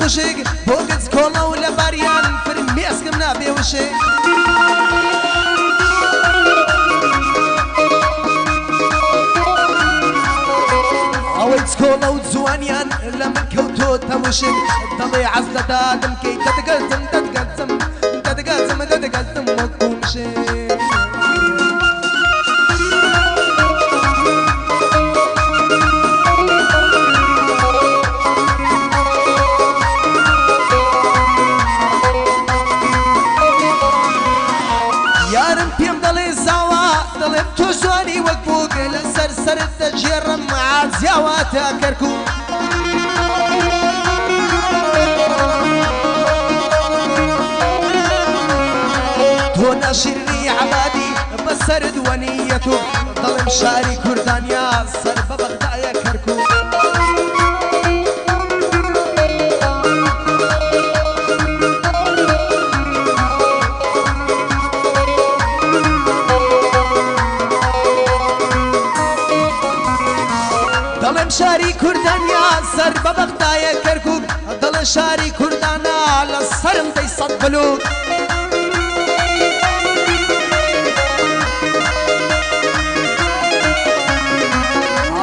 خوشک بۆ گەنج کۆڵە و لە باریان فرمی ئەسکم نابێ وشک ئەوەی چکۆڵە و جوانیان لە من کەوتۆتە وشک دەڵێ عەز دەدادم کەی دەدەگەزم دەدەگەزم دەدەگەزم دەدەگەزم وەکو مشک جرم عزيوات كركو تونا شرني عبادي بسرد ونيته ظلم شاري كردانيا صرف بغدايا كركو شاری کردانیا سر ببغدای کرکوب دل شاری کردانا لسرم دی صد بلوک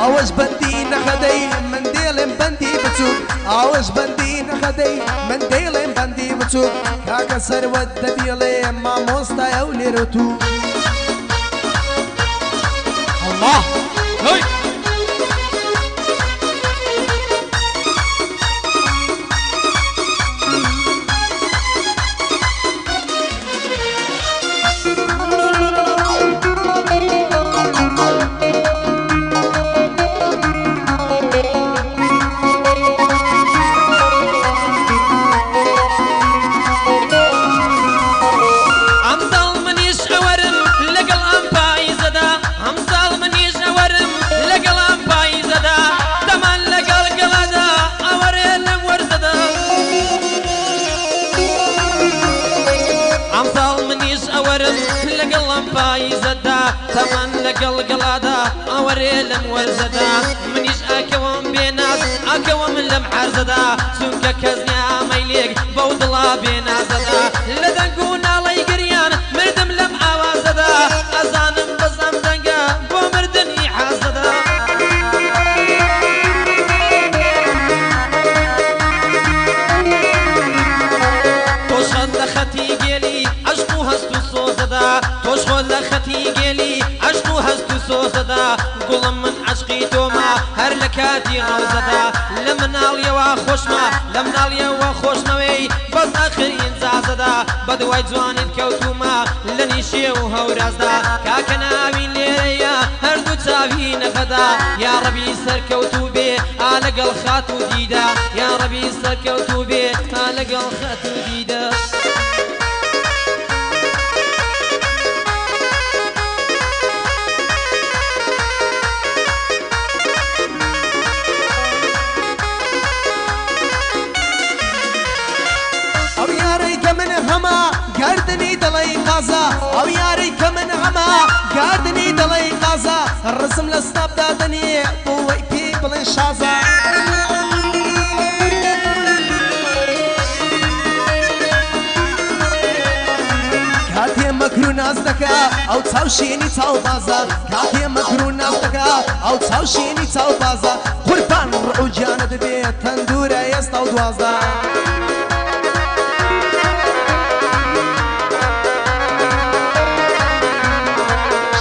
آوش بندی نخدی من دیلم بندی بچوب آوش بندی نخدی من دیلم بندی بچوب کاکا سر ود دیلم ما موستا اولی رو تو الله هی تمن لقل قلادا أوري لم ورزدا منيش أكوم بيناس أكوم لم حرزدا سوكا كزنيا ميليك بودلا بينازدا لدنقونا لي قريان مردم لم عوازدا أزانم بزم دنقا بومردني حازدا توشخد لختي قيلي عشقو هستو صوزدا توشخد لختي قيلي عشقو هستو صوزدا قلم من عشقي توما هر لكاتي غوزدا لمنال يوا خوشما لمنال يوا خوشموي بس آخر ينزازدا بدواي جواني الكوتوما لنيشي وهورازدا كاكناوين ليريا هر دو تاوي نفدا يا ربي سركوتو بي آلق الخاتو ديدا يا ربي سركوتو بي آلق الخاتو ديدا قاردني دلي قازا او ياري كمن عما قاردني دلي قازا الرسم لسناب دادني طوي بيبل شازا كاتي مكرو نازدكا او تساوشيني تاو بازا كاتي مكرو نازدكا او تساوشيني تاو بازا قربان رعوجانا دبي تندورة يستاو دوازا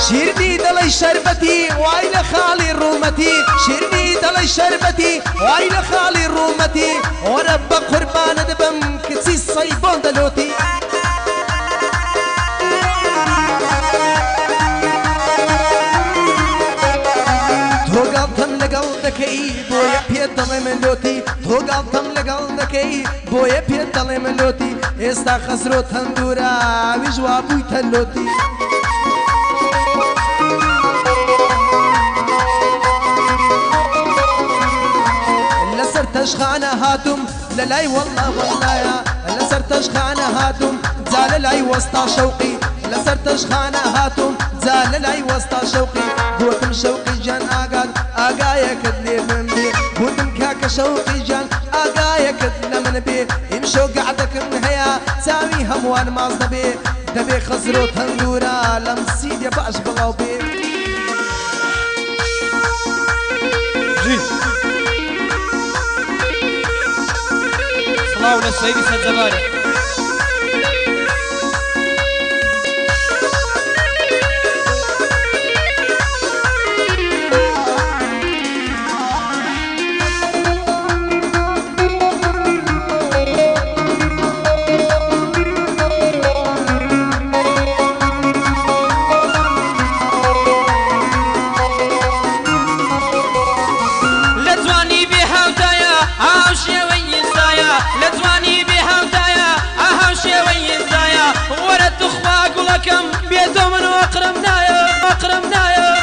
شيرني دلي شربتي وايل خالي رومتي شيرني دلي شربتي وايل خالي رومتي ورب قربان دبم كتسي الصيبون دلوتي توقعتم لقلدكي بويا بيد دلي ملوتي توقعتم لقلدكي بويا بيد دلي ملوتي استا خسرو تندورا ويجوا بوي تلوتي تشخانة هاتم للاي والله والله يا لسر تشخانة هاتم زال لاي وسطا شوقي لسر تشخانة هاتم زال لاي وسطا شوقي بوتم شوقي جان آقاد آقايا كدلي من بي بوتم كاك شوقي جان آقايا كدلي من من بێ ئیمشۆ گەعدەکەم هەیە چاوی هەمووان ماز دەبێ دەبێ خەزرۆت هەنگورە لەم سیدێ باش بڵاو بێ سڵاو لە سوێبی سەرجەبارێ بيتو من واقرمنايا واقرمنايا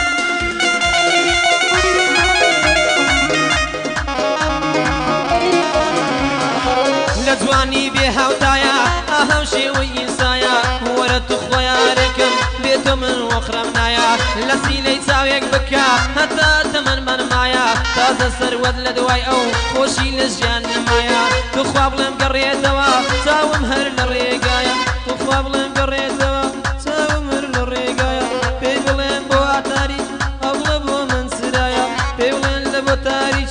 لجواني بها ودايا اهوشي وينسايا ورد خويا ركم بيتو من واقرمنايا لسيلي تاويك بكا حتى تمن من مايا تازا سرود لدواي او خوشي لجان مايا تخواب لم قريتوا تاوم هر للريقايا تخواب لم قريتوا تاريخ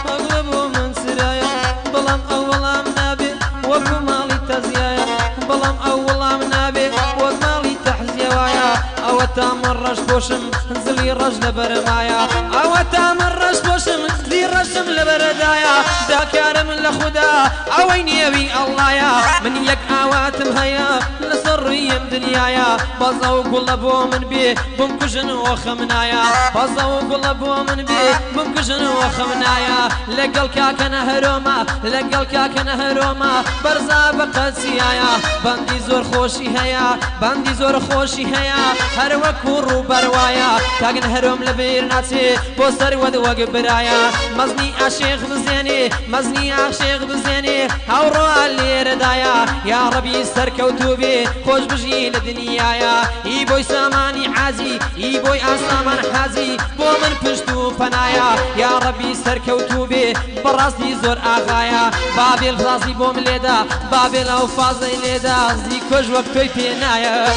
أغلبه من سرايا بلام أولام نابي وكمالي تزيايا بلام أولام نابي وكمالي تحزيا وايا أو تامر رش بوشم زلي رجل برمايا أو تامر رش بوشم زلي رجل لبردايا ذاكار من لخدا أويني أبي الله يا من يك أواتم هيا لسريم دنيايا بازاو قلبو من بي بمكجن وخمنايا بازاو قلبو من بي بمكجن وخمنايا لقل كاكن هروما لقل كاكن هروما برزا بقسيايا بندي زور خوشي هيا بندي زور خوشي هيا هر وكور بروايا كاكن هروم لبير ناتي بوستر ود وقبرايا مزني عشيق بزيني مزني عشيق بزيني هورو اللي ردايا يا ربي سركوتوبي خوش بجي لدنيايا اي بوي ساماني عازي اي بوي اسامان حازي بو من پشتو فنايا يا ربي سركوتوبي براسي زور اغايا بابي الغازي بوم ليدا بابي الأوفازي ليدا زي كوش وقتوي بينايا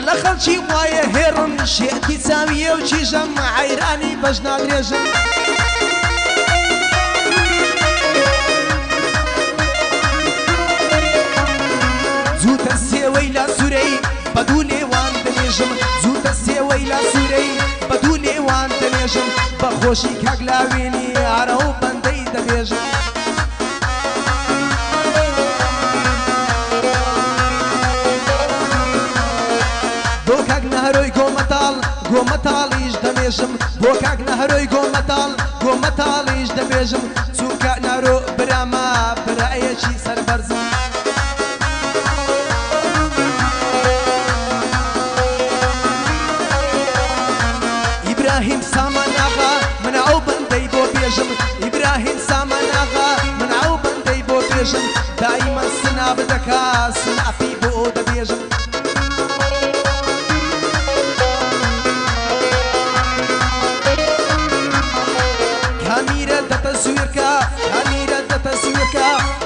لخلشي وايا هيرن شيئتي سامية وشيشم عيراني بجنا دريجم زوت السيوي لا سوري بدولي وان دنيجم زوت السيوي لا سوري بدولي وان دنيجم بخوشي كاقلاويني عرهو بندي دبيجم گۆمەتاڵیش دەمێژم بۆ کاک نەهەرۆی گۆمەتاڵیش دەبێژم چووکە نارۆ برامە برایەکی سەربەرزم ئیبراهیم سامان ئاغا من ئەو بەندەی بۆ بێژم ئیبراهیم سامان ئاغا من ئەو بەندەی بۆ بێژم دایمەن سناب دەکا سنافی بۆ دەبێژم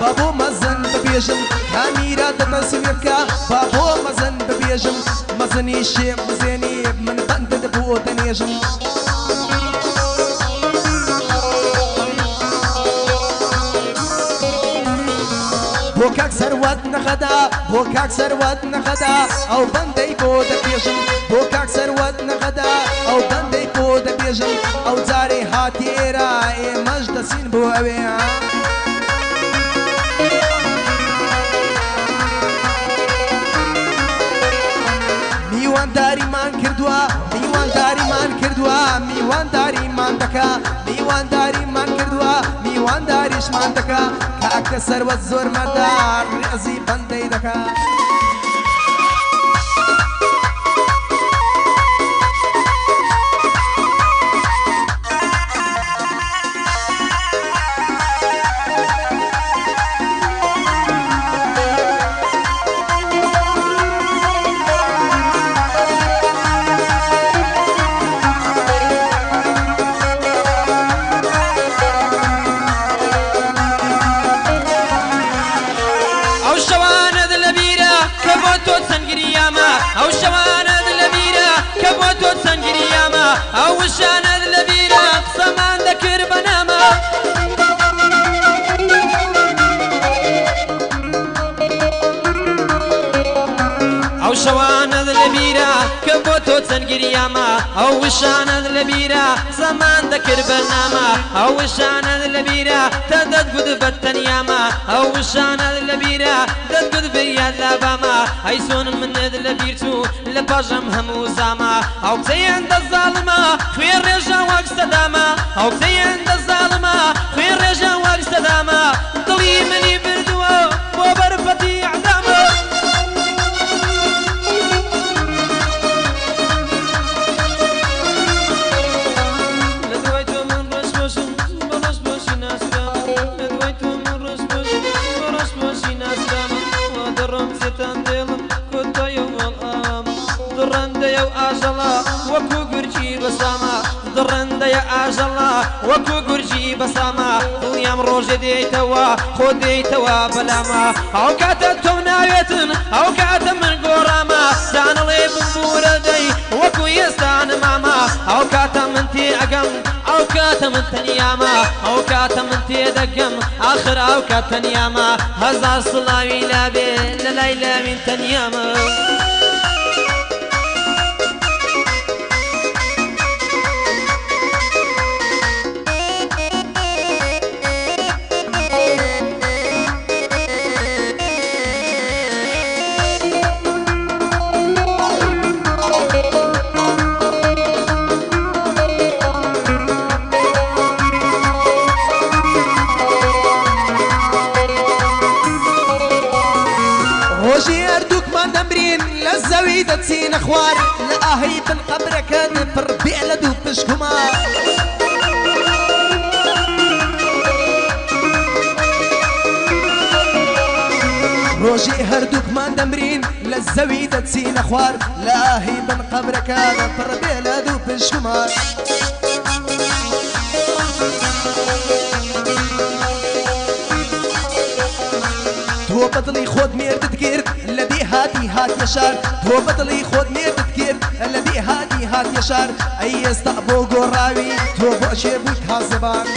بابو مزن ببيجم كاميرا دتصويركا بابو مزن ببيجم مزني شيء مزني من بند دبو تنيجم بوكاك سروت نخدا بوكاك سروت نخدا او بندي بو دبيجم بوكاك سروت نخدا او بندي بو دبيجم او زاري هاتيرا اي مجد سين بو اويا میوان داری من کردوا کردووە میوانداریمان دەکا میوانداریمان کردووە میوانداریشمان دەکا کاکە سەروەت زۆر مەردار ڕێزی بەندەی دەکا ئەو شەوانەت لەبیرە کە بۆ تۆ چەنگریامە ئەو وشانەت لەبیرە قسەمان دەکرد بە نامە ئەو شەوانەت لەبیرە کە بۆ تۆ چەنگریامە ئەو وشانەت لەبیرە قسەمان دەکرد بە نامە ئەو وشانەت لەبیرە تا دەتگوت بە تەنیامە ئەو وشانەت لەبیرە دەتگوت بریاد لە بامە ئەی سۆنم منت لەبیر چوو لە پاژەم هەموو زامە ئەو قسەیەندە زاڵمە خوێ ڕێژە وەک سەدامە ئەو قسەیەندە زاڵمە خوێ ڕێژە وەک سەدامە دڵی منی بردووە بۆ بەرفەتی عەدامە وەکو گورجی بەسامە دڕندەیە ئاژەڵا وەکو گورجی بەسامە دڵیام ڕۆژێ دێیتەوە خۆ دێیتەوە بەلامە ئەو کاتە تۆم ناوێتن ئەو کاتە من گۆڕامە دانەڵێ بمبورە دەی وەکو ئێستا نمامە ئەو کاتە من تێ ئەگەم ئەو کاتە من تەنیامە ئەو کاتە من تێدەگەم ئاخر ئەو کات تەنیامە هەزار سڵاوی لابێ لە لای لاوین تەنیامە زەوی دەچینە خوار لە ئاهەی بن قەبرەکە پڕ بێ لە دوو پشکوما ڕۆژی هەردووکمان دەمرین لە زەوی دەچینە خوار لە ئاهەی بن قەبرەکە پڕ بێ لە دوو پشکوما تۆ بەدڵی خۆت مێردت کرد لە دێهاتی هاتیە شار تۆ بەدڵی خۆت مێردت کرد لە دێهاتی هاتیە شار ئەی ئێستا بۆ گۆڕاوی تۆ بۆ ئەشێ بوویت هازەبان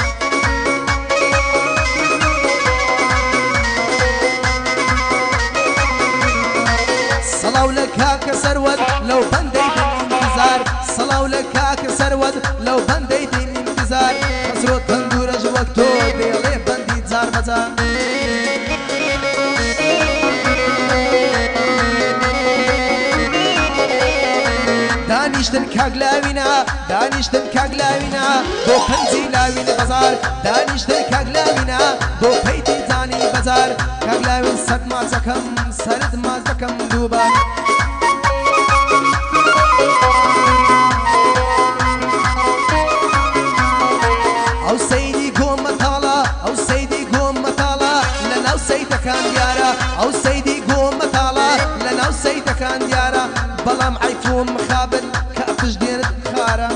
سەڵاو لە کاکە سەروەت لەو بەندەی بن ئینتیزار سەڵاو لە کاکە سەروەت لەو بەندەی بن ئینتیزار خەسرۆت بەندورەژ وەک تۆ دێڵێ بەندی جار بەجار دانیشتن کاگلاوینا دانیشتن کاگلاوینا بۆ پەنجی لاوین بەزار دانیشتن کاگلاوینا بۆ پەیتی زانی بەزار کاگلاوین سەد مازەکەم سەرت مازەکەم دووبار ئەو سەیدی گۆمەتاڵە ئەو سەیدی گۆمەتاڵە لە ناو سەیدەکان دیارە ئەو سەیدی گۆمەتاڵە لە ناو سەیدەکان دیارە بەڵام عیفۆن مخابن کە ئەفش دێنت خارە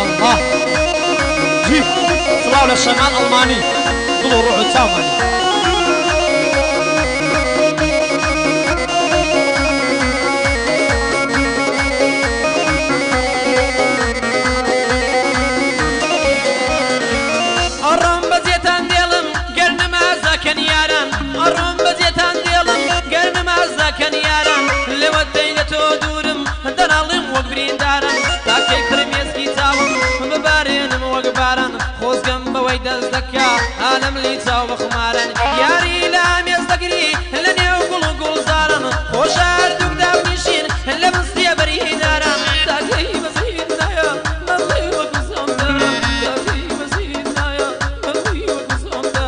الله جی سڵاو لە شەمان ئەڵمانی دڵ و ڕۆح و چاومانی ئەڕۆم بەجێتان دێڵم گەرنمازەکەن یاران لێوە دەینە تۆ دوورم دەناڵیم وەک بریندارم تاکەی کرمێسکی چاوم ببارێنم وەک باران خۆزگەم بەوەی خۆی دەست دەکا ئالەم لی چاو بەخمارن